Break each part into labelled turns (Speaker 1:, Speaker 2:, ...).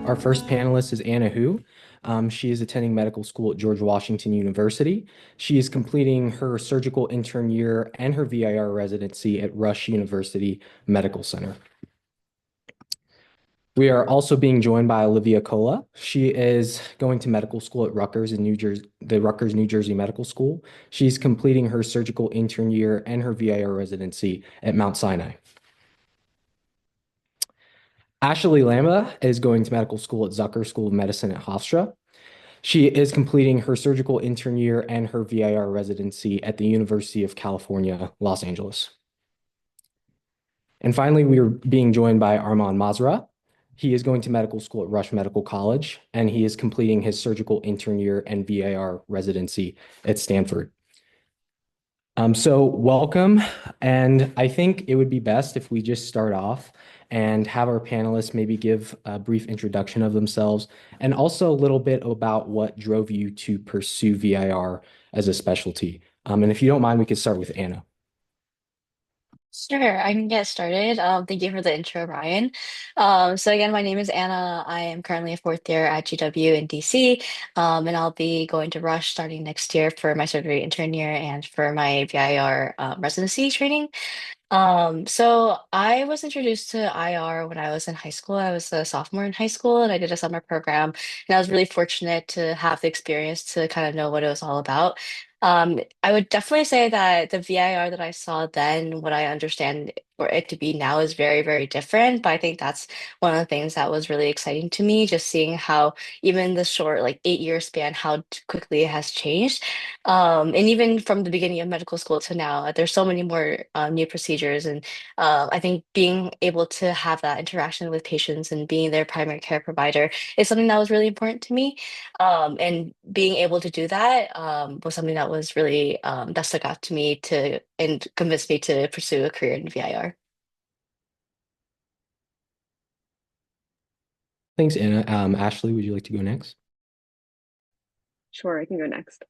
Speaker 1: Our first panelist is Anna Hu. She is attending medical school at George Washington University. She is completing her surgical intern year and her VIR residency at Rush University Medical Center. We are also being joined by Olivia Kola. She is going to medical school at Rutgers in New Jersey, the Rutgers, New Jersey Medical School. She's completing her surgical intern year and her VIR residency at Mount Sinai. Ashley Lamba is going to medical school at Zucker School of Medicine at Hofstra. She is completing her surgical intern year and her VIR residency at the University of California, Los Angeles. And finally, we are being joined by Armaan Mazra. He is going to medical school at Rush Medical College, and he is completing his surgical intern year and VIR residency at Stanford. So welcome, and I think it would be best if we just start off and have our panelists maybe give a brief introduction of themselves and also a little bit about what drove you to pursue VIR as a specialty. And if you don't mind, we could start with Anna.
Speaker 2: Sure, I can get started. Thank you for the intro, Ryan. So again, my name is Anna. I am currently a fourth year at GW in DC, and I'll be going to Rush starting next year for my surgery intern year and for my VIR residency training. So I was introduced to IR when I was in high school. I was a sophomore in high school and I did a summer program. And I was really fortunate to have the experience to kind of know what it was all about. I would definitely say that the VIR that I saw then, what I understand for it to be now is very, very different. But I think that's one of the things that was really exciting to me, just seeing how even the short, like 8 year span, how quickly it has changed. And even from the beginning of medical school to now, there's so many more new procedures. And I think being able to have that interaction with patients and being their primary care provider is something that was really important to me. And being able to do that was something that was really that stuck out to me to and convinced me to pursue a career in VIR.
Speaker 1: Thanks, Anna. Ashley, would you like to go next?
Speaker 3: Sure, I can go next.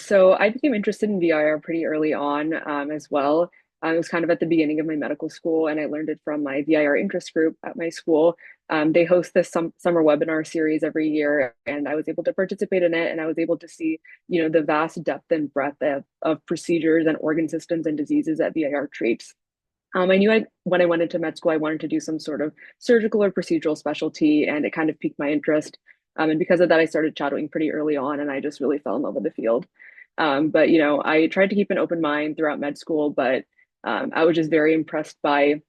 Speaker 3: So I became interested in VIR pretty early on as well. It was kind of at the beginning of my medical school, and I learned it from my VIR interest group at my school. They host this summer webinar series every year, and I was able to participate in it, and I was able to see, the vast depth and breadth of procedures and organ systems and diseases that VIR treats. I knew when I went into med school, I wanted to do some sort of surgical or procedural specialty, and it kind of piqued my interest. And because of that, I started shadowing pretty early on, and I just really fell in love with the field. But I tried to keep an open mind throughout med school, but I was just very impressed by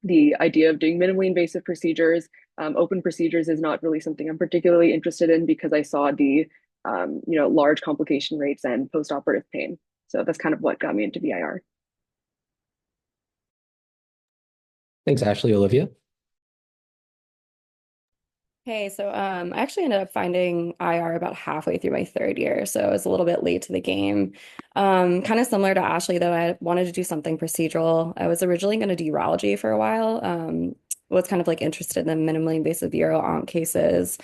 Speaker 3: the idea of doing minimally invasive procedures. Open procedures is not really something I'm particularly interested in because I saw the large complication rates and postoperative pain. So that's kind of what got me into VIR.
Speaker 1: Thanks, Ashley. Olivia?
Speaker 4: Hey, so I actually ended up finding IR about halfway through my third year, so I was a little bit late to the game. Kind of similar to Ashley, though, I wanted to do something procedural. I was originally going to do urology for a while. Was kind of like interested in the minimally invasive uro onc cases,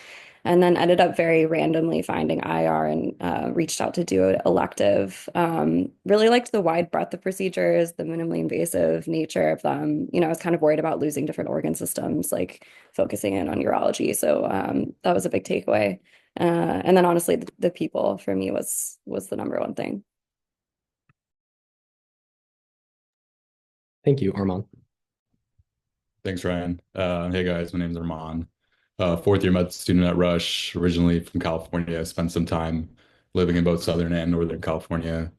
Speaker 4: and then ended up very randomly finding IR and reached out to do an elective. Really liked the wide breadth of procedures, the minimally invasive nature of them. I was kind of worried about losing different organ systems, like focusing in on urology. So that was a big takeaway. And then honestly, the people for me was the number one thing.
Speaker 1: Thank you, Armaan.
Speaker 5: Thanks, Ryan. Hey guys, my name is Armaan. Fourth year med student at Rush, originally from California. I spent some time living in both Southern and Northern California.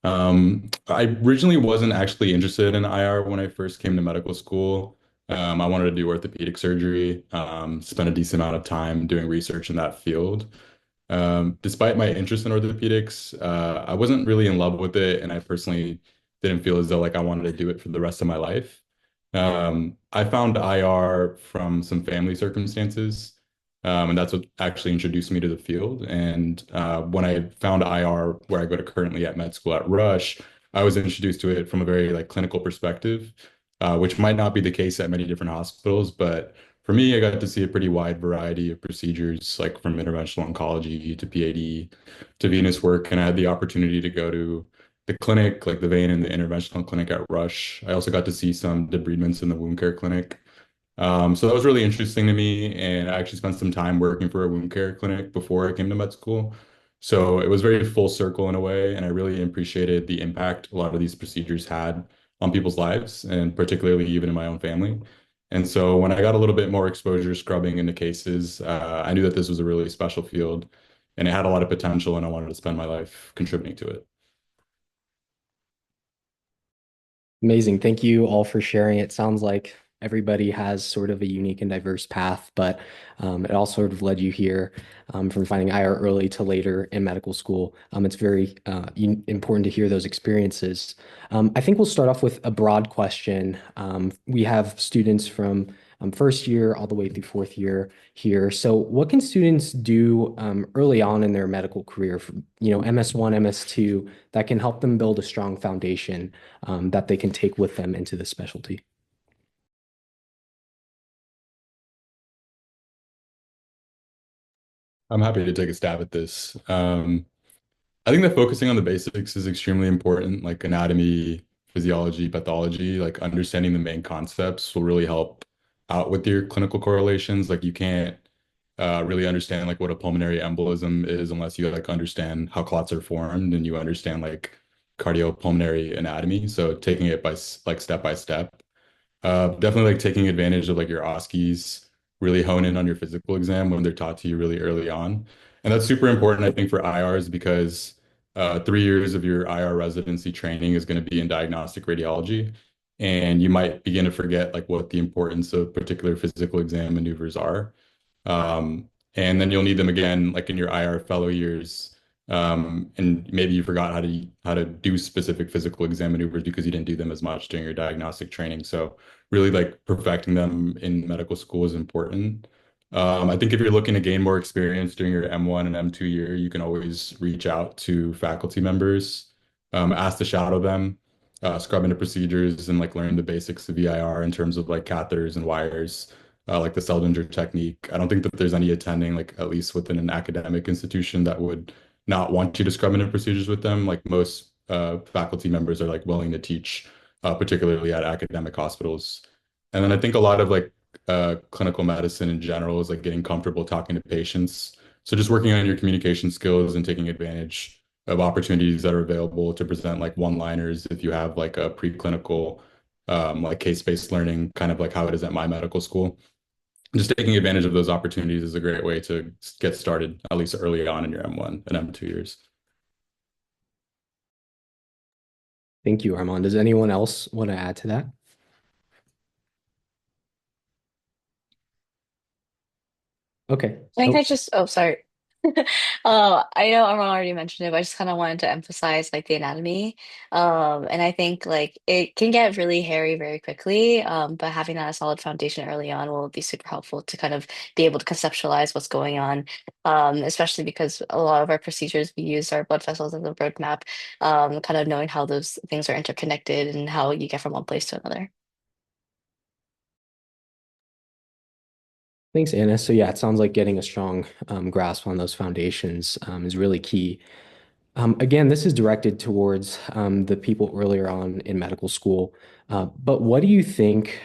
Speaker 5: I originally wasn't actually interested in IR when I first came to medical school. I wanted to do orthopedic surgery, spent a decent amount of time doing research in that field. Despite my interest in orthopedics, I wasn't really in love with it, and I personally didn't feel as though like I wanted to do it for the rest of my life. I found IR from some family circumstances, and that's what actually introduced me to the field. And when I found IR, where I go to currently at med school at Rush, I was introduced to it from a very like clinical perspective, which might not be the case at many different hospitals, but for me, I got to see a pretty wide variety of procedures, like from interventional oncology to PAD to venous work, and I had the opportunity to go to the clinic, like the vein and the interventional clinic at Rush. I also got to see some debridements in the wound care clinic. So that was really interesting to me. And I actually spent some time working for a wound care clinic before I came to med school. So it was very full circle in a way. And I really appreciated the impact a lot of these procedures had on people's lives, and particularly even in my own family. And so when I got a little bit more exposure scrubbing into cases, I knew that this was a really special field and it had a lot of potential, and I wanted to spend my life contributing to it.
Speaker 1: Amazing. Thank you all for sharing. It sounds like everybody has sort of a unique and diverse path, but it all sort of led you here from finding IR early to later in medical school. It's very important to hear those experiences. I think we'll start off with a broad question. We have students from first year all the way through fourth year here. So what can students do early on in their medical career, MS1, MS2, that can help them build a strong foundation that they can take with them into the specialty?
Speaker 5: I'm happy to take a stab at this. I think that focusing on the basics is extremely important, like anatomy, physiology, pathology, like understanding the main concepts will really help out with your clinical correlations. Like you can't really understand like what a pulmonary embolism is unless you like understand how clots are formed and you understand like cardiopulmonary anatomy. So taking it like step by step. Definitely like taking advantage of like your OSCEs, really hone in on your physical exam when they're taught to you really early on. And that's super important, I think, for IRs because 3 years of your IR residency training is going to be in diagnostic radiology. And you might begin to forget like what the importance of particular physical exam maneuvers are. And then you'll need them again, like in your IR fellow years. And maybe you forgot how to do specific physical exam maneuvers because you didn't do them as much during your diagnostic training. So really like perfecting them in medical school is important. I think if you're looking to gain more experience during your M1 and M2 year, you can always reach out to faculty members, ask to shadow them, scrub into procedures and like learn the basics of VIR in terms of like catheters and wires, like the Seldinger technique. I don't think that there's any attending, like at least within an academic institution, that would not want you to scrub into procedures with them. Like most faculty members are like willing to teach, particularly at academic hospitals. And then I think a lot of like clinical medicine in general is like getting comfortable talking to patients. So just working on your communication skills and taking advantage of opportunities that are available to present like one-liners if you have like a preclinical like case-based learning, kind of like how it is at my medical school. Just taking advantage of those opportunities is a great way to get started, at least early on in your M1 and M2 years.
Speaker 1: Thank you, Armaan. Does anyone else want to add to that? Okay.
Speaker 2: I think
Speaker 1: Oh,
Speaker 2: I just, oh, sorry. I know Arman already mentioned it, but I just kind of wanted to emphasize like the anatomy. And I think like it can get really hairy very quickly. But having that a solid foundation early on will be super helpful to kind of be able to conceptualize what's going on. Especially because a lot of our procedures, we use our blood vessels as a roadmap, kind of knowing how those things are interconnected and how you get from one place to another.
Speaker 1: thanks, Anna. So yeah, it sounds like getting a strong grasp on those foundations is really key. Again, this is directed towards the people earlier on in medical school. But what do you think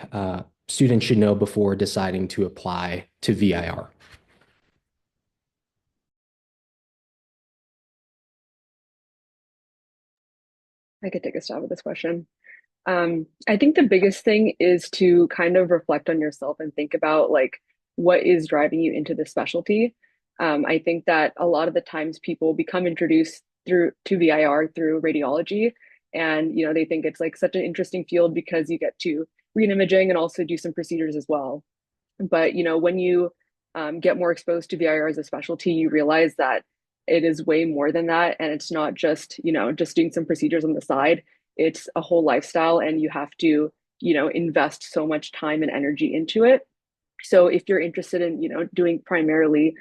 Speaker 1: students should know before deciding to apply to VIR?
Speaker 3: I could take a stab at this question. I think the biggest thing is to kind of reflect on yourself and think about like what is driving you into the specialty. I think that a lot of the times people become introduced through to VIR through radiology, and they think it's like such an interesting field because you get to read imaging and also do some procedures as well. But when you get more exposed to VIR as a specialty, you realize that it is way more than that, and it's not just just doing some procedures on the side. It's a whole lifestyle, and you have to invest so much time and energy into it. So if you're interested in doing primarily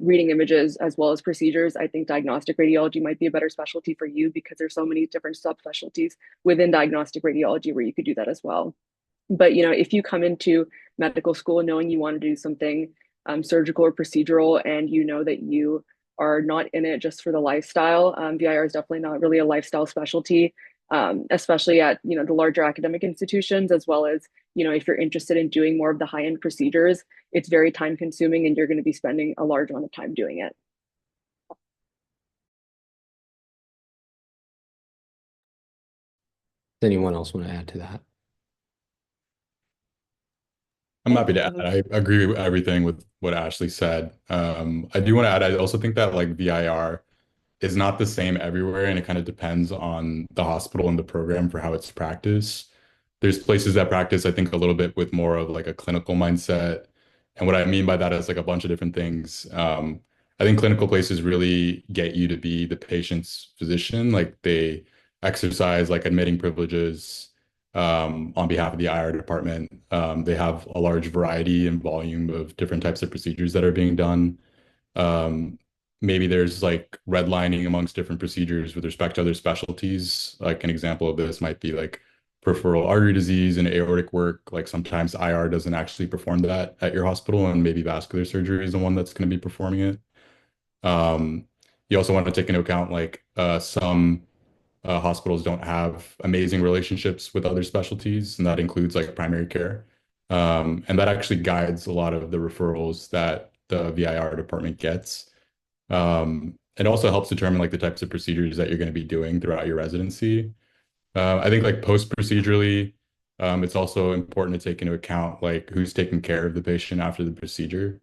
Speaker 3: reading images as well as procedures, I think diagnostic radiology might be a better specialty for you because there's so many different subspecialties within diagnostic radiology where you could do that as well. But if you come into medical school knowing you want to do something surgical or procedural, and you know that you are not in it just for the lifestyle, VIR is definitely not really a lifestyle specialty. especially at, the larger academic institutions, as well as, if you're interested in doing more of the high-end procedures, it's very time consuming and you're going to be spending a large amount of time doing it.
Speaker 1: Does anyone else want to add to that?
Speaker 5: I'm happy to add. I agree with everything with what Ashley said. I do want to add, I also think that like VIR is not the same everywhere, and it kind of depends on the hospital and the program for how it's practiced. There's places that practice, I think, a little bit with more of like a clinical mindset. And what I mean by that is like a bunch of different things. I think clinical places really get you to be the patient's physician. Like they exercise like admitting privileges on behalf of the IR department. They have a large variety and volume of different types of procedures that are being done. Um, Maybe there's like redlining amongst different procedures with respect to other specialties. Like an example of this might be like peripheral artery disease and aortic work. Like sometimes IR doesn't actually perform that at your hospital, and maybe vascular surgery is the one that's going to be performing it. You also want to take into account like some hospitals don't have amazing relationships with other specialties, and that includes like primary care. And that actually guides a lot of the referrals that the VIR department gets. It also helps determine like the types of procedures that you're going to be doing throughout your residency. I think like post-procedurally, it's also important to take into account like who's taking care of the patient after the procedure.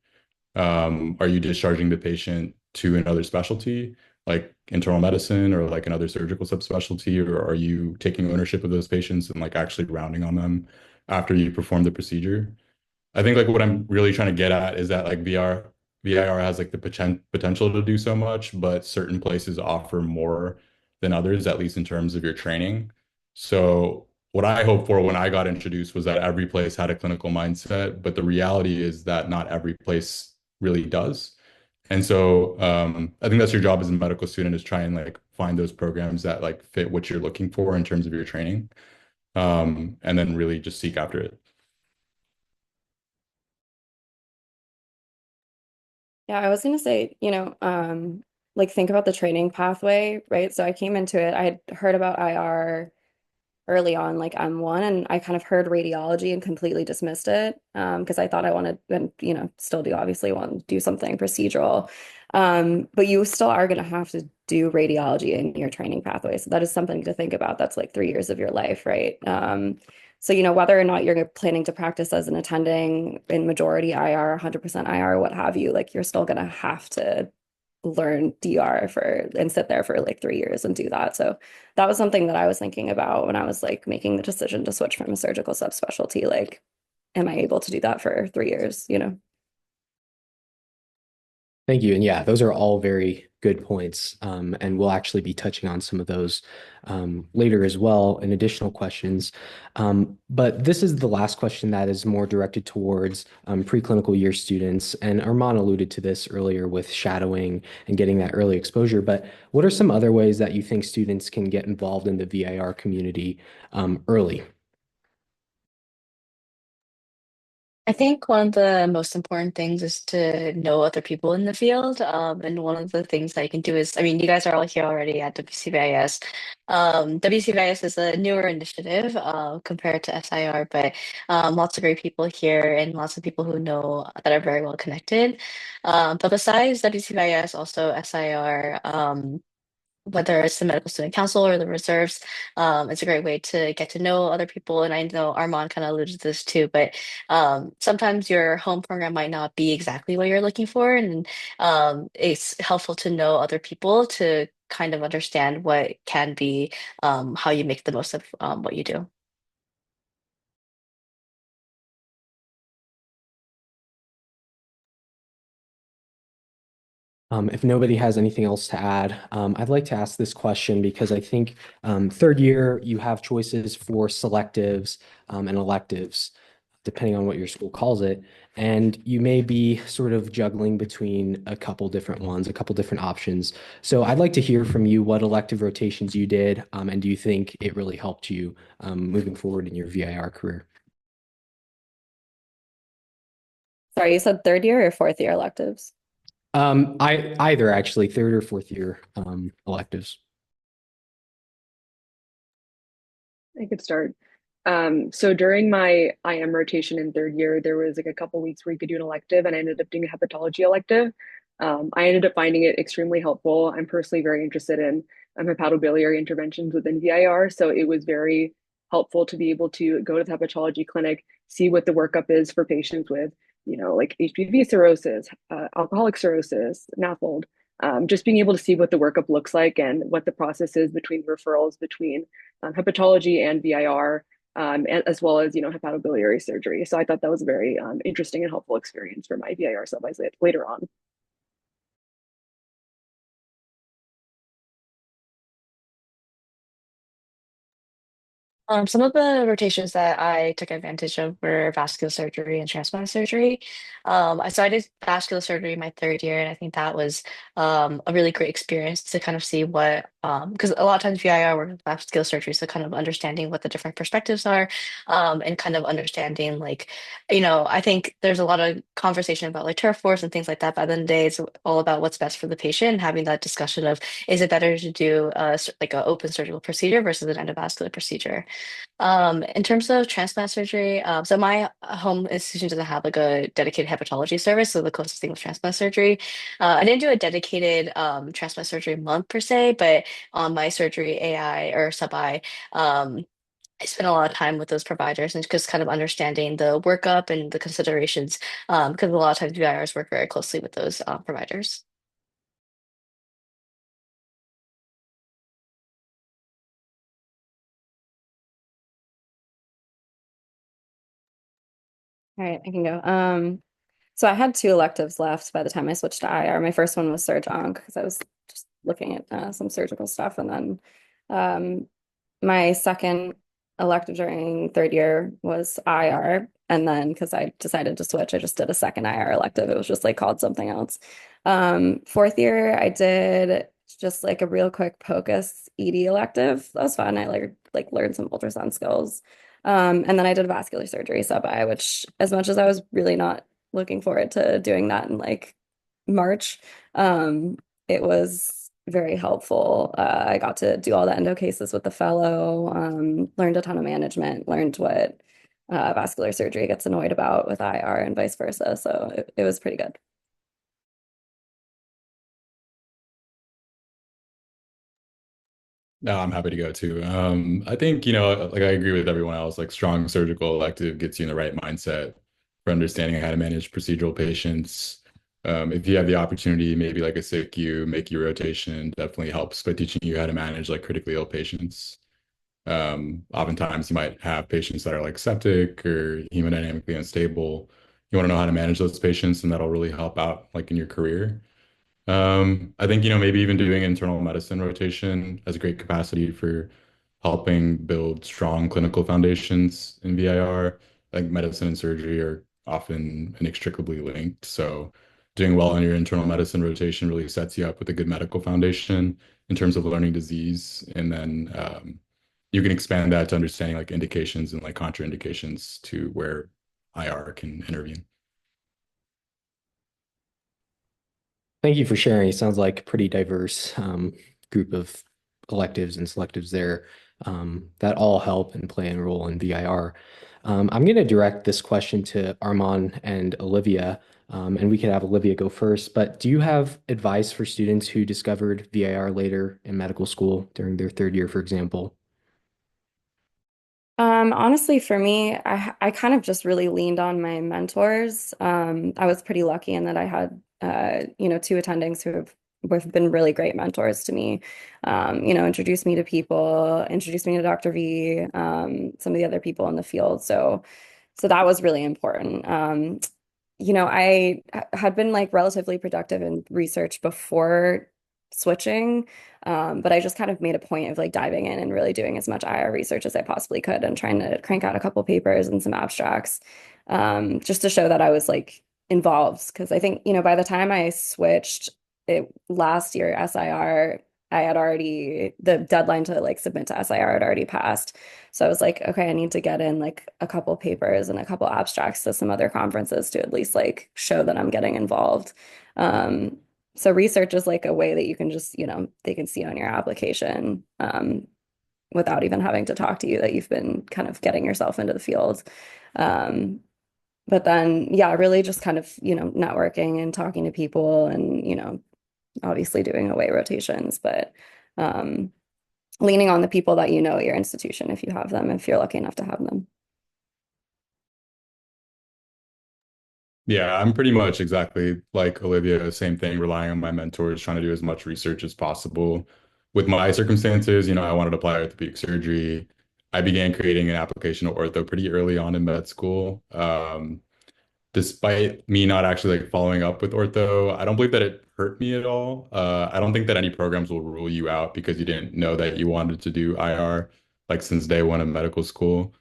Speaker 5: Are you discharging the patient to another specialty, like internal medicine or like another surgical subspecialty, or are you taking ownership of those patients and like actually rounding on them after you perform the procedure? I think like what I'm really trying to get at is that like VIR has like the potential to do so much, but certain places offer more than others, at least in terms of your training. So what I hoped for when I got introduced was that every place had a clinical mindset, but the reality is that not every place really does. And so I think that's your job as a medical student, is try and like find those programs that like fit what you're looking for in terms of your training, and then really just seek after it.
Speaker 4: Yeah, I was gonna say, like think about the training pathway, right? So I came into it, I had heard about IR early on, like M1, and I kind of heard radiology and completely dismissed it because I thought I wanted, and still do obviously want to do something procedural. But you still are going to have to do radiology in your training pathway. So that is something to think about. That's like 3 years of your life, right? So, whether or not you're planning to practice as an attending in majority IR, 100% IR, what have you, like you're still going to have to learn DR and sit there for like 3 years and do that. So that was something that I was thinking about when I was like making the decision to switch from a surgical subspecialty. Like, am I able to do that for 3 years?
Speaker 1: Thank you. And yeah, those are all very good points. And we'll actually be touching on some of those later as well in additional questions. But this is the last question that is more directed towards preclinical year students. And Armaan alluded to this earlier with shadowing and getting that early exposure. But what are some other ways that you think students can get involved in the VIR community early?
Speaker 2: I think one of the most important things is to know other people in the field. And one of the things that you can do is, I mean, you guys are all here already at WCVIS. WCVIS is a newer initiative compared to SIR, but lots of great people here and lots of people who know that are very well connected. But besides WCVIS, also SIR, whether it's the Medical Student Council or the reserves, it's a great way to get to know other people. And I know Armaan kind of alluded to this too, but sometimes your home program might not be exactly what you're looking for. And it's helpful to know other people to kind of understand what can be how you make the most of what you do.
Speaker 1: If nobody has anything else to add, I'd like to ask this question because I think third year you have choices for selectives and electives, depending on what your school calls it. And you may be sort of juggling between a couple different ones, a couple different options. So I'd like to hear from you what elective rotations you did, and do you think it really helped you moving forward in your VIR career?
Speaker 4: Sorry, you said third year or fourth year electives?
Speaker 1: Either actually, third or fourth year electives.
Speaker 3: I could start. So during my IM rotation in third year, there was like a couple weeks where you could do an elective, and I ended up doing a hepatology elective. I ended up finding it extremely helpful. I'm personally very interested in hepatobiliary interventions within VIR, so it was very helpful to be able to go to the hepatology clinic, see what the workup is for patients with, like HBV cirrhosis, alcoholic cirrhosis, NAFLD. Just being able to see what the workup looks like and what the process is between referrals between hepatology and VIR, as well as hepatobiliary surgery. So I thought that was a very interesting and helpful experience for my VIR sub-Is later on.
Speaker 2: Some of the rotations that I took advantage of were vascular surgery and transplant surgery. So I did vascular surgery my third year, and I think that was a really great experience to kind of see what, because a lot of times VIR works with vascular surgery, so kind of understanding what the different perspectives are, and kind of understanding like, I think there's a lot of conversation about like turf wars and things like that. By the end of the day, it's all about what's best for the patient, and having that discussion of is it better to do like an open surgical procedure versus an endovascular procedure. In terms of transplant surgery, so my home institution doesn't have like a dedicated hepatology service, so the closest thing was transplant surgery. I didn't do a dedicated transplant surgery month per se, but on my surgery AI or sub-I, I spent a lot of time with those providers and just kind of understanding the workup and the considerations, because a lot of times VIRs work very closely with those providers.
Speaker 4: All right, I can go. So I had two electives left by the time I switched to IR. My first one was Surg Onc because I was just looking at some surgical stuff, and then um, my second elective during third year was IR, and then because I decided to switch, I just did a second IR elective. It was just like called something else. Fourth year, I did just like a real quick POCUS ED elective. That was fun. I like learned some ultrasound skills. And then I did vascular surgery sub-I, which as much as I was really not looking forward to doing that in like March, it was very helpful. I got to do all the endo cases with the fellow, learned a ton of management, learned what vascular surgery gets annoyed about with IR and vice versa. So it was pretty good.
Speaker 5: No, I'm happy to go too. I think, like I agree with everyone else, like strong surgical elective gets you in the right mindset for understanding how to manage procedural patients. If you have the opportunity, maybe like a SICU, make your rotation definitely helps by teaching you how to manage like critically ill patients. Oftentimes you might have patients that are like septic or hemodynamically unstable. You want to know how to manage those patients, and that'll really help out like in your career. I think, maybe even doing internal medicine rotation has a great capacity for helping build strong clinical foundations in VIR. Like medicine and surgery are often inextricably linked. So doing well on your internal medicine rotation really sets you up with a good medical foundation in terms of learning disease. And then you can expand that to understanding like indications and like contraindications to where IR can intervene.
Speaker 1: Thank you for sharing. It sounds like a pretty diverse group of electives and selectives there that all help and play a role in VIR. I'm going to direct this question to Armaan and Olivia, and we could have Olivia go first. But do you have advice for students who discovered VIR later in medical school during their third year, for example?
Speaker 4: Honestly, for me, I kind of just really leaned on my mentors. I was pretty lucky in that I had two attendings who have been really great mentors to me. Introduced me to people, introduced me to Dr. V, some of the other people in the field. So that was really important. I had been like relatively productive in research before switching. But I just kind of made a point of like diving in and really doing as much IR research as I possibly could and trying to crank out a couple papers and some abstracts, just to show that I was like involved. Because I think, by the time I switched last year, SIR, the deadline to like submit to SIR had already passed. So I was like, okay, I need to get in like a couple papers and a couple abstracts to some other conferences to at least like show that I'm getting involved. Um, so research is like a way that you can just, they can see on your application. without even having to talk to you that you've been kind of getting yourself into the field. Um, but then, yeah, really just kind of, networking and talking to people and, obviously doing away rotations, but um, leaning on the people that you know at your institution if you have them, if you're lucky enough to have them.
Speaker 5: Yeah, I'm pretty much exactly like Olivia, same thing, relying on my mentors, trying to do as much research as possible. With my circumstances, I wanted to apply orthopedic surgery. I began creating an application to ortho pretty early on in med school. Despite me not actually like following up with ortho, I don't believe that it hurt me at all. I don't think that any programs will rule you out because you didn't know that you wanted to do IR like since day one of medical school.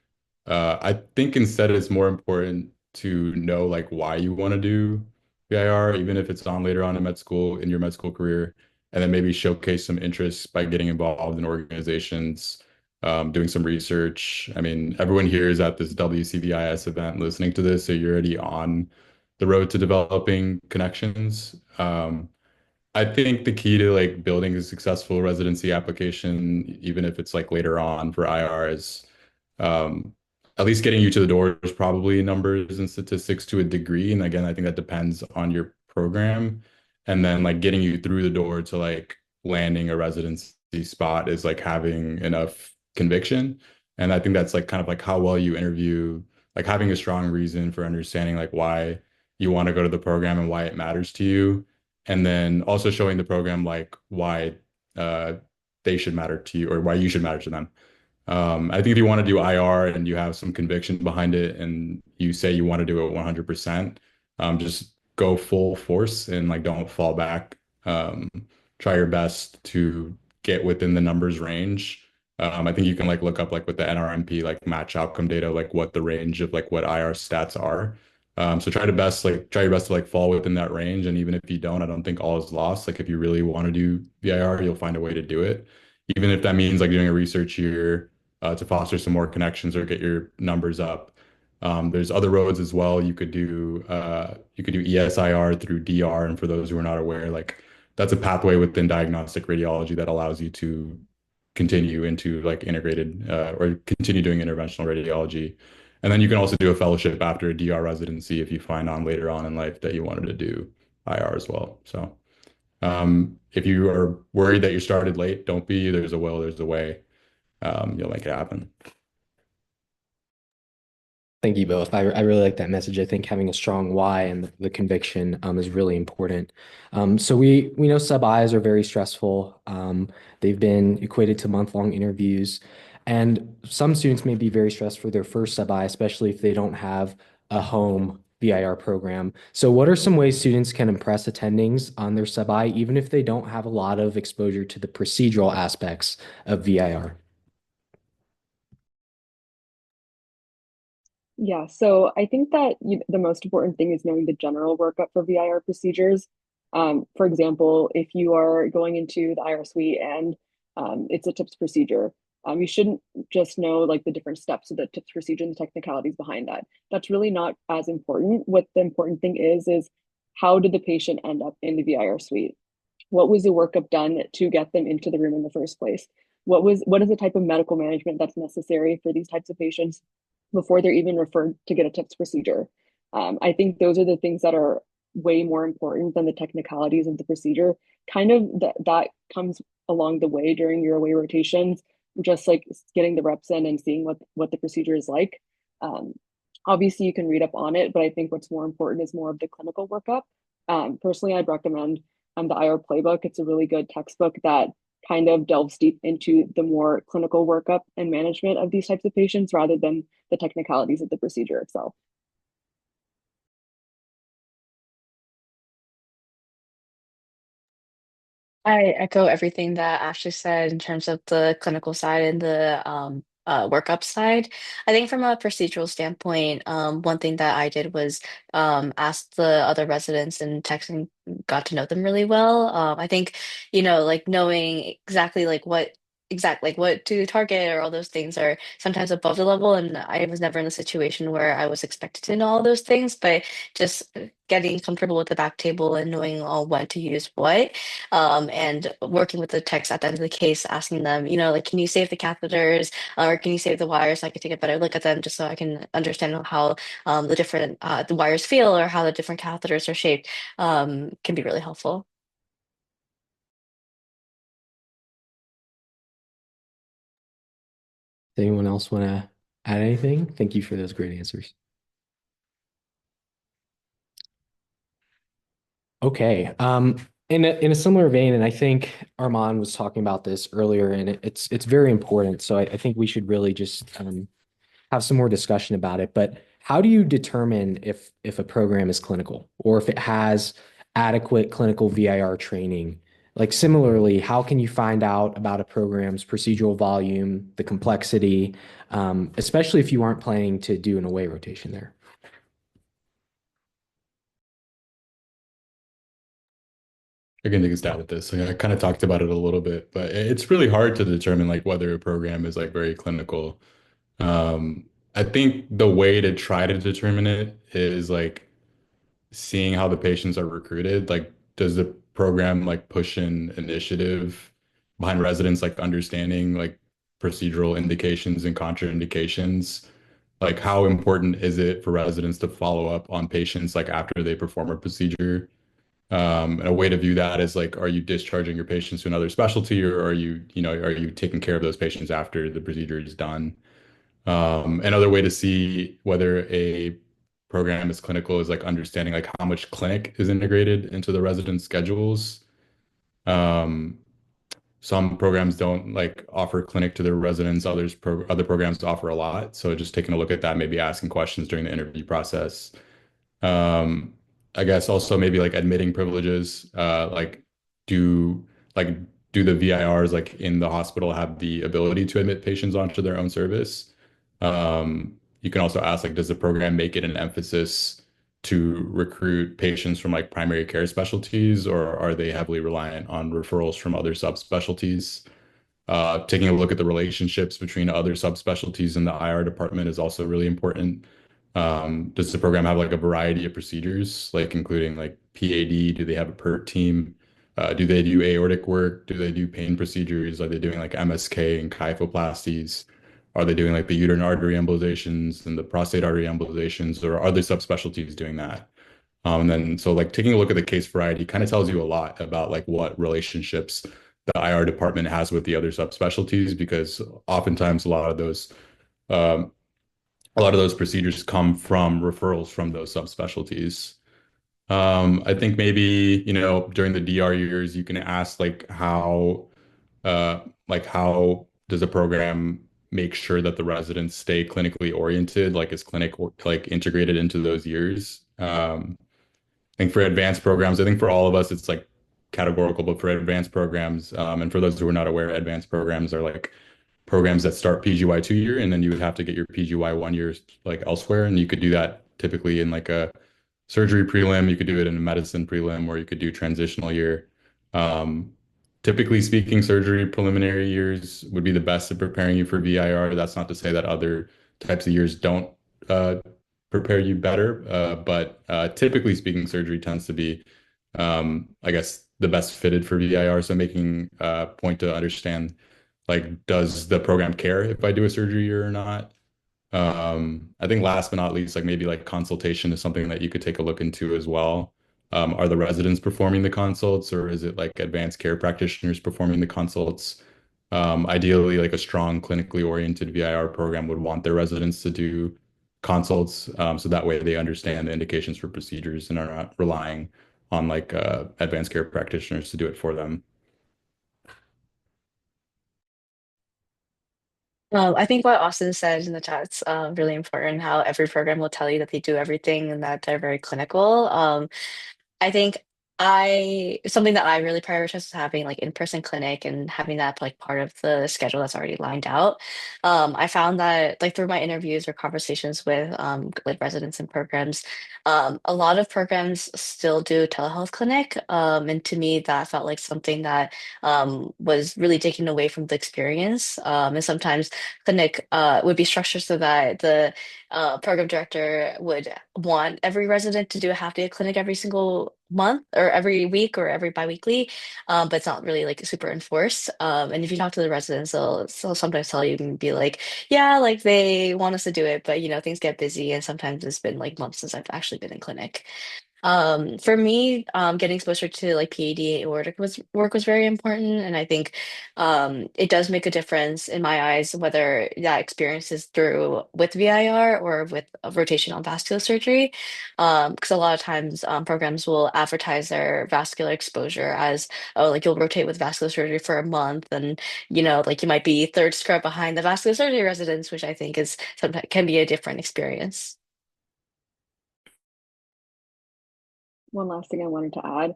Speaker 5: I think instead it's more important to know like why you want to do VIR, even if it's on later on in med school in your med school career, and then maybe showcase some interest by getting involved in organizations, doing some research. I mean, everyone here is at this WCVIS event listening to this, so you're already on the road to developing connections. I think the key to like building a successful residency application, even if it's like later on for IR, is um, at least getting you to the door is probably numbers and statistics to a degree. And again, I think that depends on your program. And then like getting you through the door to like landing a residency spot is like having enough conviction. And I think that's like kind of like how well you interview, like having a strong reason for understanding like why you want to go to the program and why it matters to you. And then also showing the program like why uh, they should matter to you or why you should matter to them. I think if you want to do IR and you have some conviction behind it and you say you want to do it 100%, just go full force and like don't fall back. Um, Try your best to get within the numbers range. I think you can like look up like with the NRMP like match outcome data like what the range of like what IR stats are. So try your best to like fall within that range. And even if you don't, I don't think all is lost. Like if you really want to do VIR, you'll find a way to do it. Even if that means like doing a research year to foster some more connections or get your numbers up. There's other roads as well. You could do ESIR through DR, and for those who are not aware, like that's a pathway within diagnostic radiology that allows you to continue into like integrated or continue doing interventional radiology. And then you can also do a fellowship after a DR residency if you find on later on in life that you wanted to do IR as well. So if you are worried that you started late, don't be. There's a will, there's a way. You'll make it happen.
Speaker 1: Thank you both. I really like that message. I think having a strong why and the conviction is really important. So we know sub-Is are very stressful. They've been equated to month-long interviews, and some students may be very stressed for their first sub-I, especially if they don't have a home VIR program. So what are some ways students can impress attendings on their sub-I, even if they don't have a lot of exposure to the procedural aspects of VIR?
Speaker 3: Yeah, so I think that the most important thing is knowing the general workup for VIR procedures. For example, if you are going into the IR suite and it's a TIPS procedure, you shouldn't just know like the different steps of the TIPS procedure and the technicalities behind that. That's really not as important. What the important thing is how did the patient end up in the VIR suite? What was the workup done to get them into the room in the first place? What is the type of medical management that's necessary for these types of patients before they're even referred to get a TIPS procedure? I think those are the things that are way more important than the technicalities of the procedure. Kind of that comes along the way during your away rotations, just like getting the reps in and seeing what the procedure is like. Um, Obviously, you can read up on it, but I think what's more important is more of the clinical workup. Personally, I'd recommend the IR playbook. It's a really good textbook that kind of delves deep into the more clinical workup and management of these types of patients rather than the technicalities of the procedure itself.
Speaker 2: I echo everything that Ashley said in terms of the clinical side and the workup side. I think from a procedural standpoint, one thing that I did was ask the other residents and text and got to know them really well. I think, like knowing exactly like what exact, like what to target or all those things are sometimes above the level. And I was never in a situation where I was expected to know all those things, but just getting comfortable with the back table and knowing when to use what, and working with the techs at the end of the case, asking them, like, can you save the catheters, or can you save the wires so I can take a better look at them just so I can understand how the different the wires feel or how the different catheters are shaped, can be really helpful.
Speaker 1: Does anyone else want to add anything? Thank you for those great answers. Okay. In a similar vein, and I think Armaan was talking about this earlier, and it's very important. So I think we should really just have some more discussion about it. But how do you determine if a program is clinical or if it has adequate clinical VIR training? Like similarly, how can you find out about a program's procedural volume, the complexity, especially if you aren't planning to do an away rotation there?
Speaker 5: I can take a stab at this. I kind of talked about it a little bit, but it's really hard to determine like whether a program is like very clinical. I think the way to try to determine it is like seeing how the patients are recruited. Like, does the program like push an initiative behind residents, like understanding like procedural indications and contraindications? Like, how important is it for residents to follow up on patients like after they perform a procedure? And a way to view that is like, are you discharging your patients to another specialty, or are you taking care of those patients after the procedure is done? Another way to see whether a program is clinical is like understanding like how much clinic is integrated into the resident schedules. Um, some programs don't like offer clinic to their residents, other programs offer a lot. So just taking a look at that, maybe asking questions during the interview process. Um, I guess also maybe like admitting privileges, do like do the VIRs like in the hospital have the ability to admit patients onto their own service? You can also ask like, does the program make it an emphasis to recruit patients from like primary care specialties, or are they heavily reliant on referrals from other subspecialties? Taking a look at the relationships between other subspecialties in the IR department is also really important. Does the program have like a variety of procedures, like including like PAD? Do they have a PERT team? Do they do aortic work? Do they do pain procedures? Are they doing like MSK and kyphoplasties? Are they doing like the uterine artery embolizations and the prostate artery embolizations, or are other subspecialties doing that? And then so like taking a look at the case variety kind of tells you a lot about like what relationships the IR department has with the other subspecialties, because oftentimes um, a lot of those procedures come from referrals from those subspecialties. I think maybe, during the DR years, you can ask how does a program make sure that the residents stay clinically oriented? Like, is clinic like integrated into those years? I think for advanced programs, I think for all of us, it's like categorical, but for advanced programs, and for those who are not aware, advanced programs are like programs that start PGY 2 year, and then you would have to get your PGY 1 year like elsewhere. And you could do that typically in like a surgery prelim, you could do it in a medicine prelim, or you could do transitional year. Um, Typically speaking, surgery preliminary years would be the best at preparing you for VIR. That's not to say that other types of years don't uh, prepare you better, but typically speaking, surgery tends to be, I guess, the best fitted for VIR. So making a point to understand, like, does the program care if I do a surgery year or not? I think last but not least, like maybe like consultation is something that you could take a look into as well. Are the residents performing the consults, or is it like advanced care practitioners performing the consults? Ideally, like a strong clinically oriented VIR program would want their residents to do consults, so that way they understand the indications for procedures and are not relying on like advanced care practitioners to do it for them.
Speaker 2: I think what Austin said in the chat's really important, how every program will tell you that they do everything and that they're very clinical. I think something that I really prioritize is having like in-person clinic and having that like part of the schedule that's already lined out. I found that like through my interviews or conversations with residents and programs, a lot of programs still do telehealth clinic. And to me, that felt like something that was really taken away from the experience. And sometimes clinic would be structured so that the program director would want every resident to do a half day of clinic every single month or every week or every biweekly, but it's not really like super enforced. And if you talk to the residents, they'll sometimes tell you and be like, yeah, like they want us to do it, but things get busy, and sometimes it's been like months since I've actually been in clinic. For me, getting exposure to like PAD work was very important, and I think it does make a difference in my eyes whether that experience is through with VIR or with a rotational vascular surgery. Because a lot of times programs will advertise their vascular exposure as, oh, like you'll rotate with vascular surgery for a month, and like you might be third scrub behind the vascular surgery residents, which I think is sometimes can be a different experience.
Speaker 3: One last thing I wanted to add.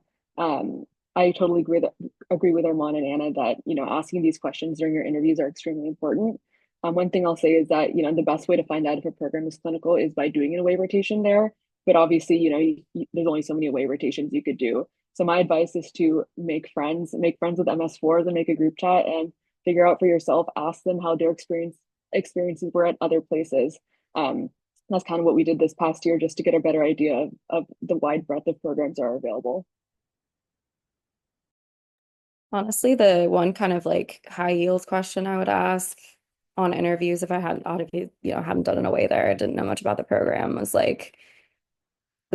Speaker 3: I totally agree with Armaan and Anna that asking these questions during your interviews are extremely important. One thing I'll say is that the best way to find out if a program is clinical is by doing an away rotation there. But obviously, there's only so many away rotations you could do. So my advice is to make friends with MS4s and make a group chat and figure out for yourself. Ask them how their experiences were at other places. That's kind of what we did this past year, just to get a better idea of the wide breadth of programs that are available.
Speaker 4: Honestly, the one kind of like high yield question I would ask on interviews if I hadn't done an away there, I didn't know much about the program, was like,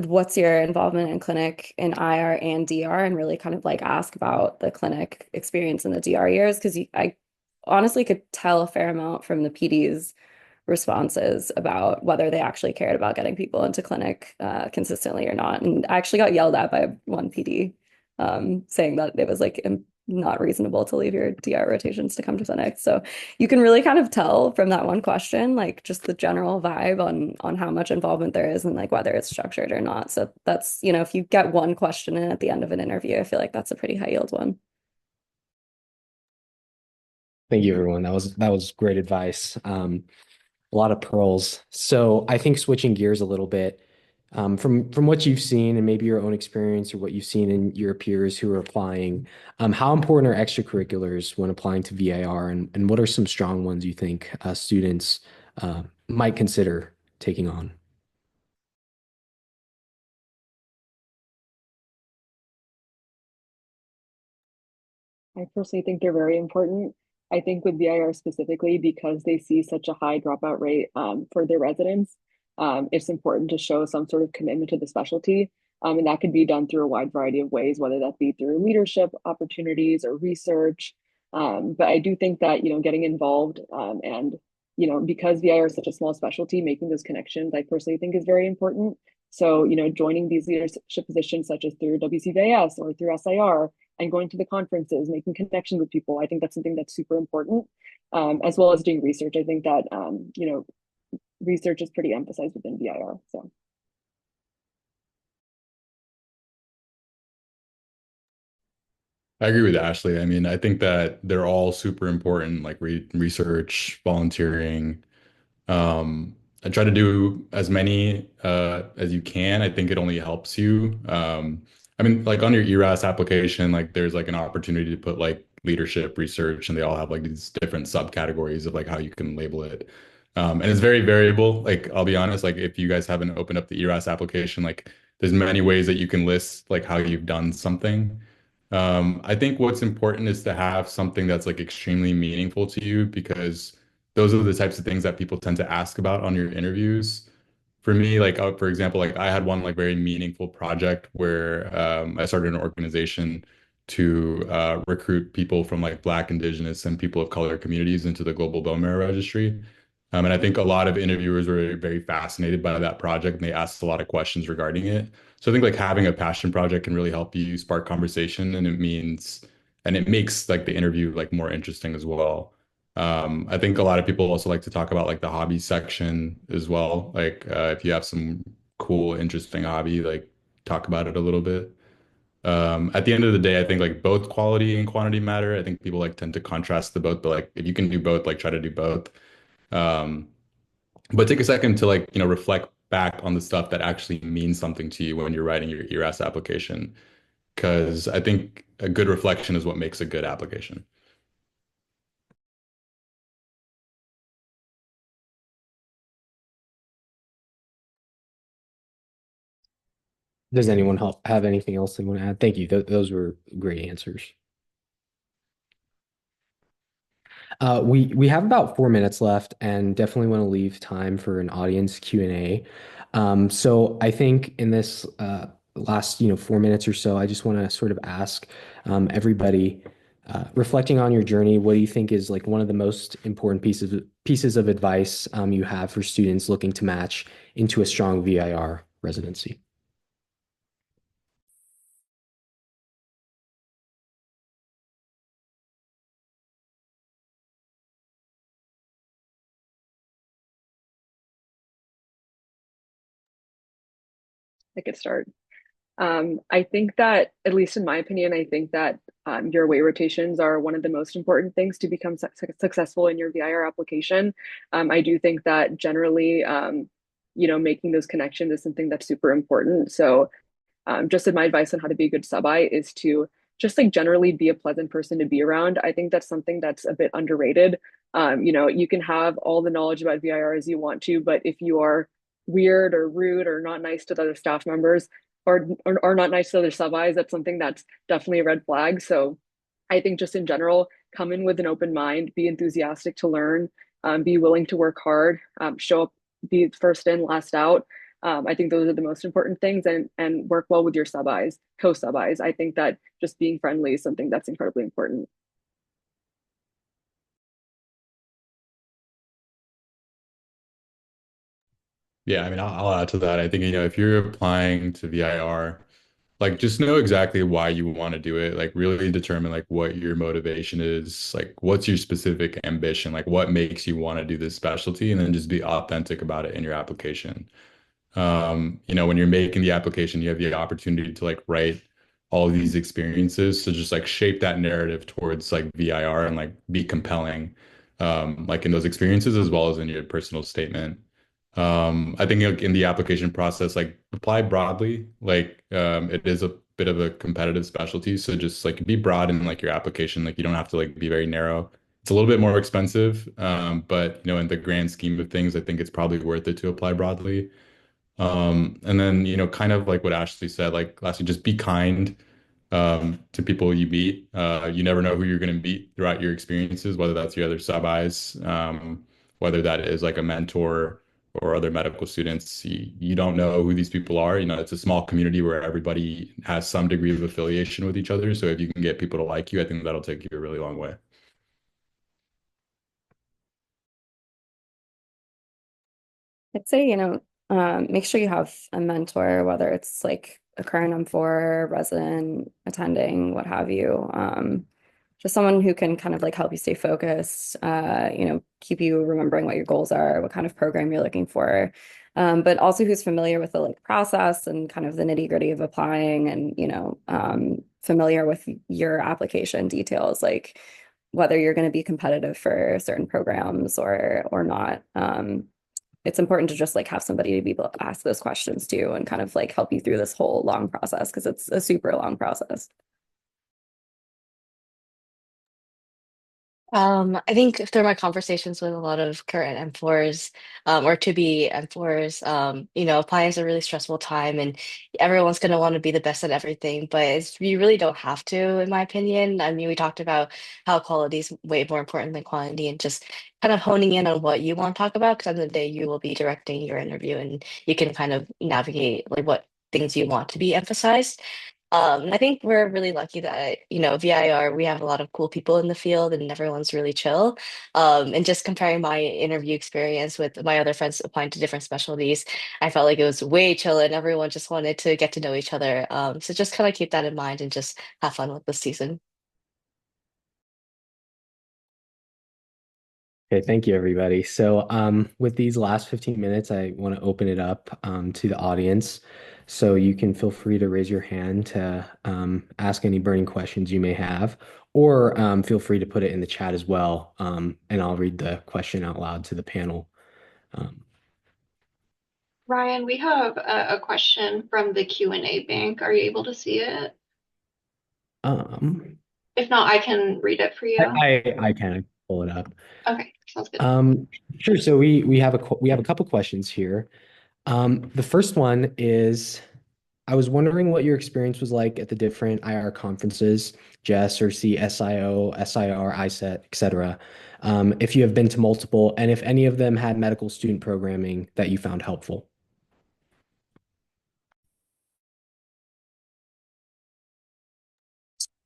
Speaker 4: what's your involvement in clinic in IR and DR, and really kind of like ask about the clinic experience in the DR years, because I honestly could tell a fair amount from the PD's responses about whether they actually cared about getting people into clinic consistently or not. And I actually got yelled at by one PD saying that it was like not reasonable to leave your DR rotations to come to clinic. So you can really kind of tell from that one question, like just the general vibe on how much involvement there is and like whether it's structured or not. So that's, if you get one question in at the end of an interview, I feel like that's a pretty high yield one.
Speaker 1: Thank you, everyone. That was great advice. A lot of pearls. So I think switching gears a little bit, from what you've seen and maybe your own experience or what you've seen in your peers who are applying, how important are extracurriculars when applying to VIR, and what are some strong ones you think students might consider taking on?
Speaker 3: I personally think they're very important. I think with VIR specifically, because they see such a high dropout rate for their residents, it's important to show some sort of commitment to the specialty. And that could be done through a wide variety of ways, whether that be through leadership opportunities or research. But I do think that, getting involved and, because VIR is such a small specialty, making those connections, I personally think is very important. So, joining these leadership positions, such as through WCVIS or through SIR, and going to the conferences, making connections with people. I think that's something that's super important, as well as doing research. I think that, research is pretty emphasized within VIR. So.
Speaker 5: I agree with Ashley. I mean, I think that they're all super important, like research, volunteering. I try to do as many as you can. I think it only helps you. I mean, like on your ERAS application, like there's like an opportunity to put like leadership research, and they all have like these different subcategories of like how you can label it. And it's very variable. Like I'll be honest, like if you guys haven't opened up the ERAS application, like there's many ways that you can list like how you've done something. I think what's important is to have something that's like extremely meaningful to you, because those are the types of things that people tend to ask about on your interviews. For me, like for example, like I had one like very meaningful project where I started an organization to recruit people from like Black, Indigenous, and people of color communities into the Global Bone Marrow Registry. And I think a lot of interviewers were very fascinated by that project, and they asked a lot of questions regarding it. So I think like having a passion project can really help you spark conversation, and it makes like the interview like more interesting as well. I think a lot of people also like to talk about like the hobby section as well. Like if you have some cool, interesting hobby, like talk about it a little bit. At the end of the day, I think like both quality and quantity matter. I think people like tend to contrast the both, but like if you can do both, like try to do both. Um, but take a second to like, reflect back on the stuff that actually means something to you when you're writing your ERAS application. Because I think a good reflection is what makes a good application.
Speaker 1: Does anyone have anything else they want to add? Thank you. Those were great answers. We have about 4 minutes left, and definitely want to leave time for an audience Q&A. So I think in this last 4 minutes or so, I just want to sort of ask everybody, reflecting on your journey, what do you think is like one of the most important pieces of advice you have for students looking to match into a strong VIR residency?
Speaker 3: I could start. I think that, at least in my opinion, I think that your weight rotations are one of the most important things to become successful in your VIR application. I do think that generally, making those connections is something that's super important. So just in my advice on how to be a good sub-I is to just like generally be a pleasant person to be around. I think that's something that's a bit underrated. You can have all the knowledge about VIR as you want to, but if you are weird or rude or not nice to the other staff members or not nice to other sub-Is, that's something that's definitely a red flag. So I think just in general, come in with an open mind, be enthusiastic to learn, be willing to work hard, show up, be first in, last out. I think those are the most important things, and work well with your sub-Is, co-sub-Is. I think that just being friendly is something that's incredibly important.
Speaker 5: Yeah, I mean, I'll add to that. I think, if you're applying to VIR, like just know exactly why you want to do it. Like really determine like what your motivation is, like what's your specific ambition, like what makes you want to do this specialty, and then just be authentic about it in your application. When you're making the application, you have the opportunity to like write all of these experiences. So just like shape that narrative towards like VIR and like be compelling, like in those experiences as well as in your personal statement. I think like in the application process, like apply broadly, like it is a bit of a competitive specialty. So just like be broad in like your application, like you don't have to like be very narrow. It's a little bit more expensive, but in the grand scheme of things, I think it's probably worth it to apply broadly. And then, kind of like what Ashley said, like lastly, just be kind to people you meet. You never know who you're going to meet throughout your experiences, whether that's your other sub-Is, whether that is like a mentor or other medical students. You don't know who these people are. It's a small community where everybody has some degree of affiliation with each other. So if you can get people to like you, I think that'll take you a really long way.
Speaker 4: I'd say, make sure you have a mentor, whether it's like a current M4, resident, attending, what have you. Just someone who can kind of like help you stay focused, keep you remembering what your goals are, what kind of program you're looking for. But also who's familiar with the like process and kind of the nitty-gritty of applying and, familiar with your application details, like whether you're going to be competitive for certain programs or not. It's important to just like have somebody to be able to ask those questions to and kind of like help you through this whole long process because it's a super long process.
Speaker 2: I think through my conversations with a lot of current M4s, or to be M4s, applying is a really stressful time and everyone's going to want to be the best at everything, but you really don't have to, in my opinion. I mean, we talked about how quality is way more important than quantity and just kind of honing in on what you want to talk about, because at the end of the day, you will be directing your interview and you can kind of navigate like what things you want to be emphasized. And I think we're really lucky that, VIR, we have a lot of cool people in the field and everyone's really chill. And just comparing my interview experience with my other friends applying to different specialties, I felt like it was way chill and everyone just wanted to get to know each other. So just kind of keep that in mind and just have fun with this season.
Speaker 1: Okay, thank you, everybody. So, with these last 15 minutes, I want to open it up to the audience. So you can feel free to raise your hand to ask any burning questions you may have, or feel free to put it in the chat as well, and I'll read the question out loud to the panel. Um,
Speaker 6: Ryan, we have a question from the Q&A bank. Are you able to see it?
Speaker 1: um,
Speaker 6: If not, I can read it for you.
Speaker 1: I can pull it up.
Speaker 6: Okay, sounds good.
Speaker 1: Sure. So we have a couple questions here. The first one is, I was wondering what your experience was like at the different IR conferences, JES or CSIO, SIR, ISET, etc. If you have been to multiple, and if any of them had medical student programming that you found helpful.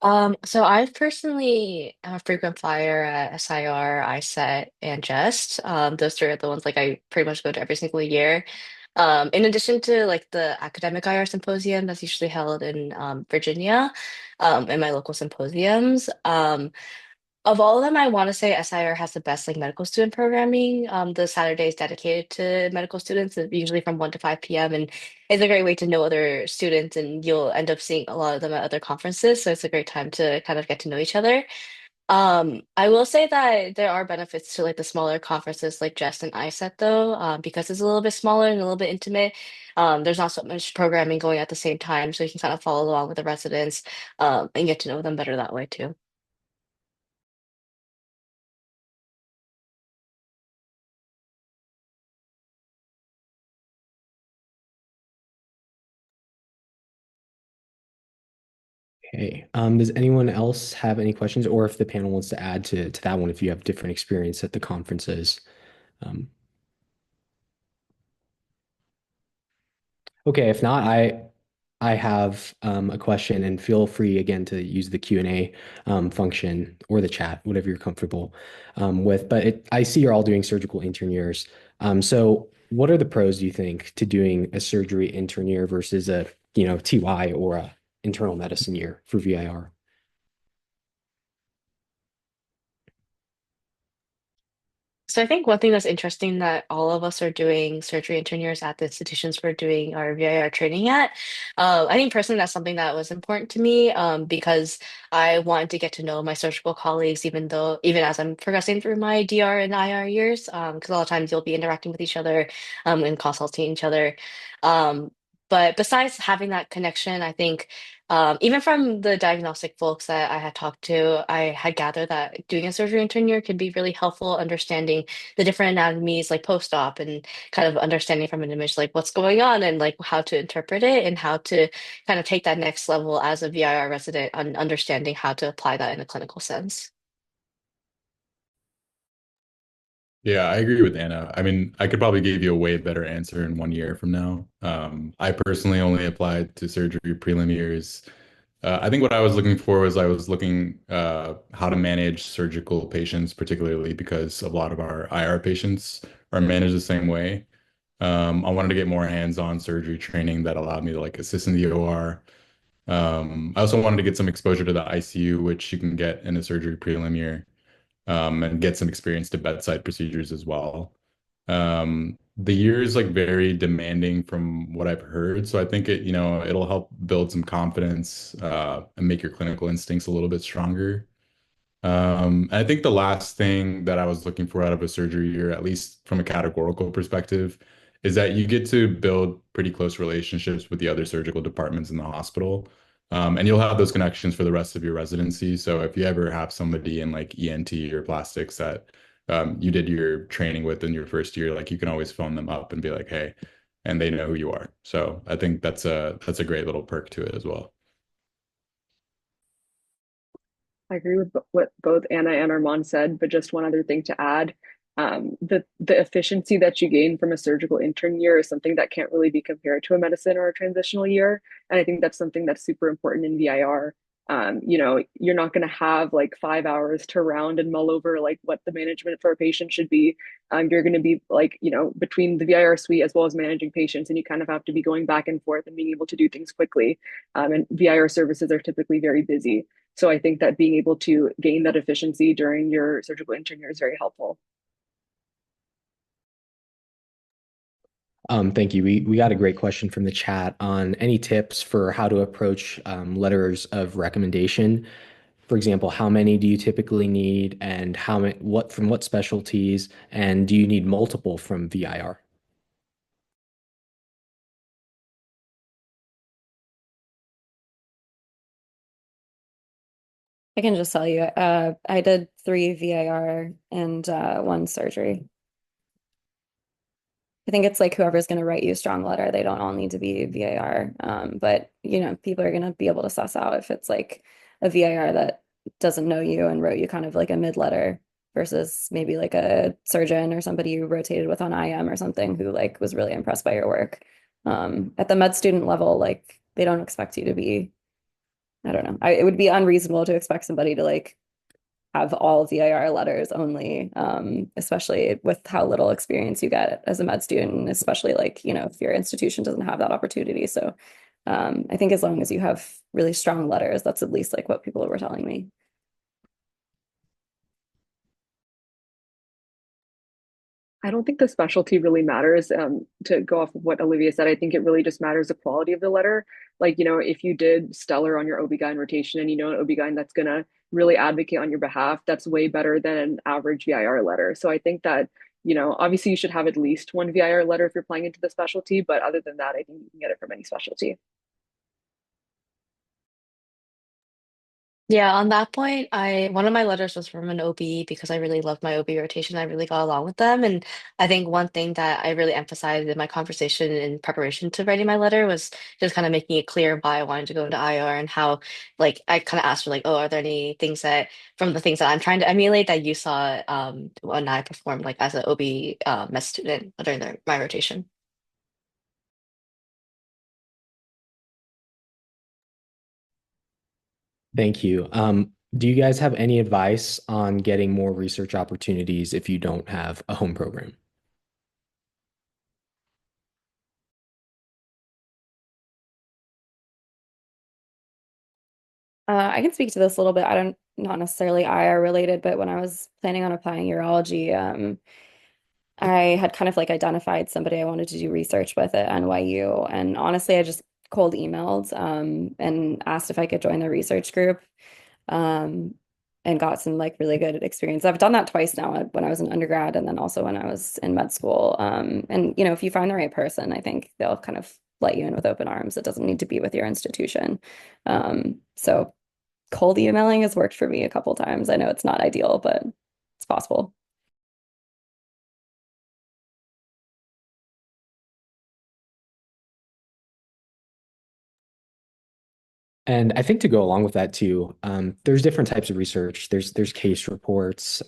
Speaker 2: So I personally am a frequent flyer at SIR, ISET, and Jest. Those three are the ones like I pretty much go to every single year. In addition to like the academic IR symposium that's usually held in Virginia, in my local symposiums. Of all of them, I want to say SIR has the best like medical student programming. The Saturday is dedicated to medical students, usually from 1 to 5 p.m. And it's a great way to know other students, and you'll end up seeing a lot of them at other conferences. So it's a great time to kind of get to know each other. I will say that there are benefits to like the smaller conferences like Jest and ISET though, because it's a little bit smaller and a little bit intimate. There's not so much programming going at the same time, so you can kind of follow along with the residents, and get to know them better that way too.
Speaker 1: Okay. Does anyone else have any questions, or if the panel wants to add to that one, if you have different experience at the conferences? Um, okay, if not, I have a question, and feel free again to use the Q&A function or the chat, whatever you're comfortable with. But I see you're all doing surgical intern years. So what are the pros, do you think, to doing a surgery intern year versus a TY or a internal medicine year for VIR?
Speaker 2: So I think one thing that's interesting that all of us are doing surgery intern years at the institutions we're doing our VIR training at. I think personally that's something that was important to me because I wanted to get to know my surgical colleagues even as I'm progressing through my DR and IR years because a lot of times you'll be interacting with each other and consulting each other. Um, but besides having that connection, I think even from the diagnostic folks that I had talked to, I had gathered that doing a surgery intern year could be really helpful understanding the different anatomies like post-op and kind of understanding from an image like what's going on and like how to interpret it and how to kind of take that next level as a VIR resident on understanding how to apply that in a clinical sense.
Speaker 5: Yeah, I agree with Anna. I mean, I could probably give you a way better answer in 1 year from now. I personally only applied to surgery prelim years. I think what I was looking for was I was looking how to manage surgical patients, particularly because a lot of our IR patients are managed the same way. I wanted to get more hands-on surgery training that allowed me to like assist in the OR. I also wanted to get some exposure to the ICU, which you can get in a surgery prelim year, and get some experience to bedside procedures as well. The year is like very demanding from what I've heard, so I think it'll help build some confidence and make your clinical instincts a little bit stronger. I think the last thing that I was looking for out of a surgery year, at least from a categorical perspective, is that you get to build pretty close relationships with the other surgical departments in the hospital. And you'll have those connections for the rest of your residency. So if you ever have somebody in like ENT or plastics that you did your training with in your first year, like you can always phone them up and be like, hey, and they know who you are. So I think that's a great little perk to it as well.
Speaker 3: I agree with what both Anna and Armaan said, but just one other thing to add. The efficiency that you gain from a surgical intern year is something that can't really be compared to a medicine or a transitional year. And I think that's something that's super important in VIR. You're not going to have like 5 hours to round and mull over like what the management for a patient should be. You're going to be like, between the VIR suite as well as managing patients, and you kind of have to be going back and forth and being able to do things quickly. And VIR services are typically very busy. So I think that being able to gain that efficiency during your surgical intern year is very helpful.
Speaker 1: Thank you. We got a great question from the chat on any tips for how to approach letters of recommendation. For example, how many do you typically need, and how many, what from what specialties, and do you need multiple from VIR?
Speaker 4: I can just tell you, I did 3 VIR and 1 surgery. I think it's like whoever's going to write you a strong letter, they don't all need to be VIR. But people are going to be able to suss out if it's like a VIR that doesn't know you and wrote you kind of like a mid letter versus maybe like a surgeon or somebody you rotated with on IM or something who like was really impressed by your work. At the med student level, like they don't expect you to be, I don't know. It would be unreasonable to expect somebody to like have all VIR letters only, especially with how little experience you get as a med student, especially like, if your institution doesn't have that opportunity. So I think as long as you have really strong letters, that's at least like what people were telling me.
Speaker 3: I don't think the specialty really matters. To go off of what Olivia said, I think it really just matters the quality of the letter. Like, if you did stellar on your OB-GYN rotation and an OB-GYN that's gonna really advocate on your behalf, that's way better than an average VIR letter. So I think that, obviously you should have at least one VIR letter if you're applying into the specialty, but other than that, I think you can get it from any specialty.
Speaker 2: Yeah, on that point, one of my letters was from an OB because I really loved my OB rotation. I really got along with them. And I think one thing that I really emphasized in my conversation in preparation to writing my letter was just kind of making it clear why I wanted to go into IR and how like I kind of asked for like, oh, are there any things that from the things that I'm trying to emulate that you saw when I performed like as an OB med student during my rotation?
Speaker 1: Thank you. Do you guys have any advice on getting more research opportunities if you don't have a home program?
Speaker 4: I can speak to this a little bit. I don't, not necessarily IR related, but when I was planning on applying urology, I had kind of like identified somebody I wanted to do research with at NYU. And honestly, I just cold emailed and asked if I could join the research group um, and got some like really good experience. I've done that twice now when I was an undergrad and then also when I was in med school. And, if you find the right person, I think they'll kind of let you in with open arms. It doesn't need to be with your institution. So cold emailing has worked for me a couple times. I know it's not ideal, but it's possible.
Speaker 1: And I think to go along with that too, there's different types of research. There's case reports,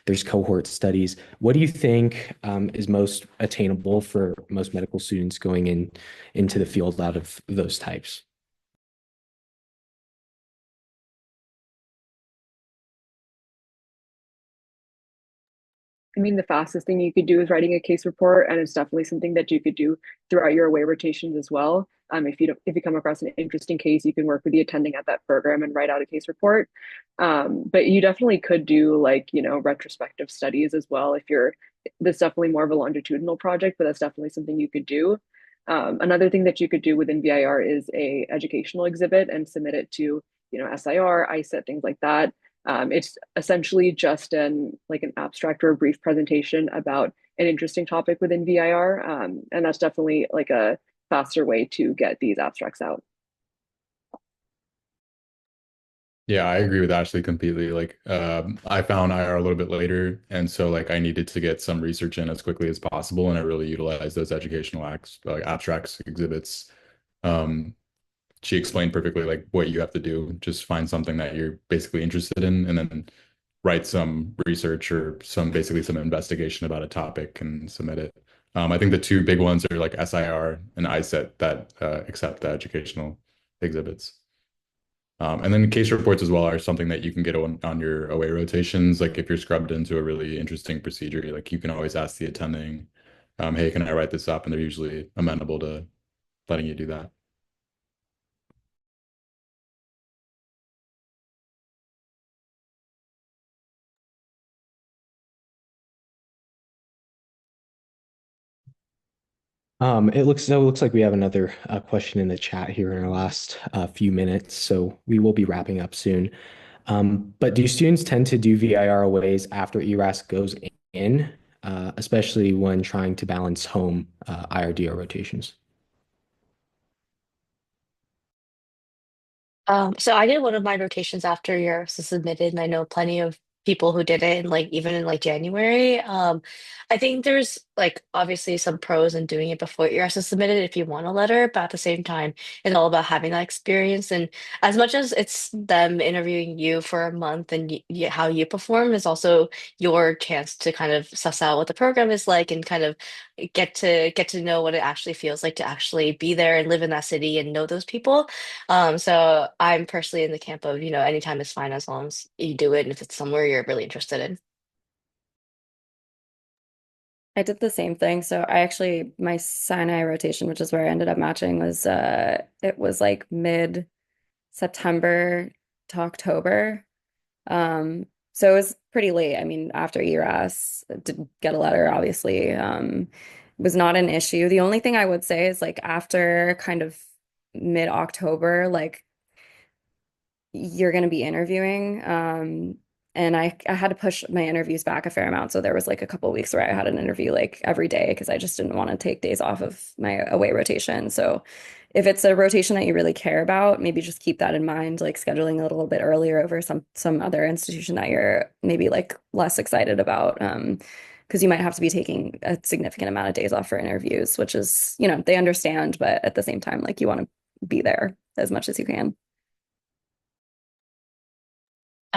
Speaker 1: there's cohort studies. What do you think is most attainable for most medical students going into the field out of those types?
Speaker 3: I mean, the fastest thing you could do is writing a case report, and it's definitely something that you could do throughout your away rotations as well. If you come across an interesting case, you can work with the attending at that program and write out a case report. But you definitely could do like retrospective studies as well. If you're That's definitely more of a longitudinal project, but that's definitely something you could do. Another thing that you could do within VIR is a educational exhibit and submit it to SIR, ISET, things like that. It's essentially just an abstract or a brief presentation about an interesting topic within VIR, and that's definitely like a faster way to get these abstracts out.
Speaker 5: Yeah, I agree with Ashley completely. Like, I found IR a little bit later, and so like I needed to get some research in as quickly as possible, and I really utilized those educational acts, like abstracts, exhibits. Um, she explained perfectly like what you have to do. Just find something that you're basically interested in, and then write some research or basically some investigation about a topic and submit it. I think the two big ones are like SIR and ISET that accept the educational exhibits. And then case reports as well are something that you can get on your away rotations. Like if you're scrubbed into a really interesting procedure, like you can always ask the attending, hey, can I write this up? And they're usually amenable to letting you do that.
Speaker 1: It looks like we have another question in the chat here in our last few minutes, so we will be wrapping up soon. But do students tend to do VIR aways after ERAS goes in, especially when trying to balance home IRDR rotations?
Speaker 2: So I did one of my rotations after yours was submitted, and I know plenty of people who did it, and like even in like January. I think there's like obviously some pros in doing it before yours is submitted if you want a letter, but at the same time, it's all about having that experience. And as much as it's them interviewing you for a month and how you perform is also your chance to kind of suss out what the program is like and kind of get to know what it actually feels like to actually be there and live in that city and know those people. So I'm personally in the camp of, anytime is fine as long as you do it and if it's somewhere you're really interested in.
Speaker 4: I did the same thing. So I actually my Sinai rotation, which is where I ended up matching, was it was like mid-September to October. So it was pretty late. I mean, after ERAS, didn't get a letter, obviously. Was not an issue. The only thing I would say is like after kind of mid-October, like you're going to be interviewing. And I had to push my interviews back a fair amount. So there was like a couple of weeks where I had an interview like every day because I just didn't want to take days off of my away rotation. So if it's a rotation that you really care about, maybe just keep that in mind, like scheduling a little bit earlier over some other institution that you're maybe like less excited about. Because you might have to be taking a significant amount of days off for interviews, which is, they understand, but at the same time, like you want to be there as much as you can.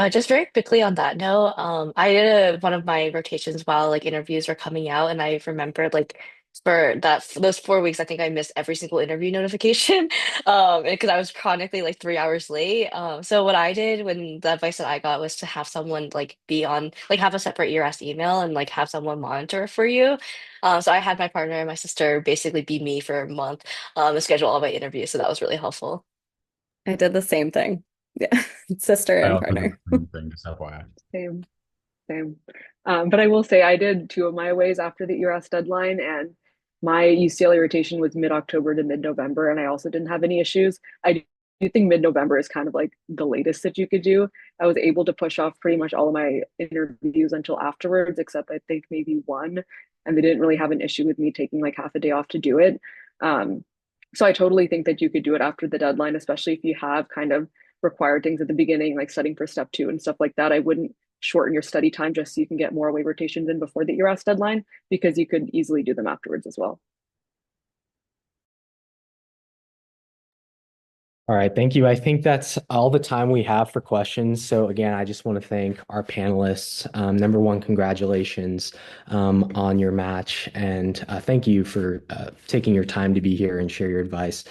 Speaker 2: Just very quickly on that note, I did one of my rotations while like interviews were coming out, and I remembered like for those 4 weeks, I think I missed every single interview notification, because I was chronically like 3 hours late. So what I did when the advice that I got was to have someone like be on like have a separate ERS email and like have someone monitor for you. So I had my partner and my sister basically be me for a month, and schedule all my interviews. So that was really helpful.
Speaker 4: I did the same thing. Yeah, sister
Speaker 5: I
Speaker 4: and
Speaker 5: also did
Speaker 4: partner.
Speaker 5: the same thing, just FYI.
Speaker 3: Same, same. But I will say I did two of my aways after the ERAS deadline, and my UCLA rotation was mid-October to mid-November, and I also didn't have any issues. I do think mid-November is kind of like the latest that you could do. I was able to push off pretty much all of my interviews until afterwards, except I think maybe one, and they didn't really have an issue with me taking like half a day off to do it. Um, so I totally think that you could do it after the deadline, especially if you have kind of required things at the beginning, like studying for step two and stuff like that. I wouldn't shorten your study time just so you can get more away rotations in before the ERAS deadline, because you could easily do them afterwards as well.
Speaker 1: All right, thank you. I think that's all the time we have for questions. So again, I just want to thank our panelists. Number one, congratulations on your match, and thank you for taking your time to be here and share your advice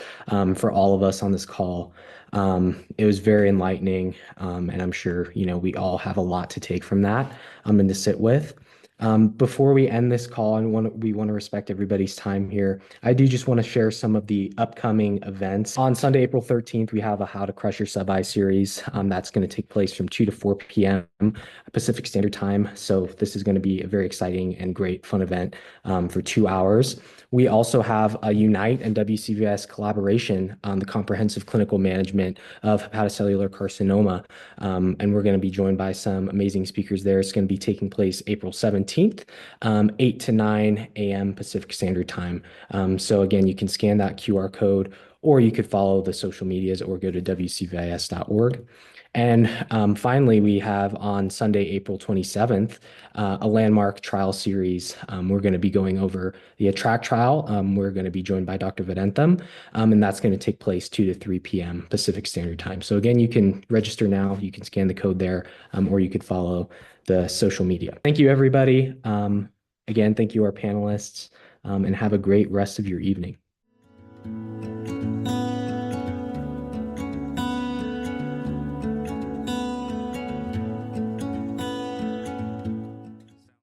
Speaker 1: for all of us on this call. It was very enlightening, and I'm sure we all have a lot to take from that and to sit with. Before we end this call, and we want to respect everybody's time here, I do just want to share some of the upcoming events. On Sunday, April 13th, we have a How to Crush Your Sub-I series. That's going to take place from 2 to 4 p.m. Pacific Standard Time. So this is going to be a very exciting and great fun event for 2 hours. We also have a Unite and WCVIS collaboration on the comprehensive clinical management of hepatocellular carcinoma. And we're going to be joined by some amazing speakers there. It's going to be taking place April 17th, 8 to 9 a.m. Pacific Standard Time. So again, you can scan that QR code, or you could follow the social medias or go to wcvis.org. And finally, we have on Sunday, April 27th, a landmark trial series. We're going to be going over the ATTRACT trial. We're going to be joined by Dr. Vedantam, and that's going to take place 2 to 3 p.m. Pacific Standard Time. So again, you can register now. You can scan the code there, or you could follow the social media. Thank you, everybody. Again, thank you, our panelists, and have a great rest of your evening.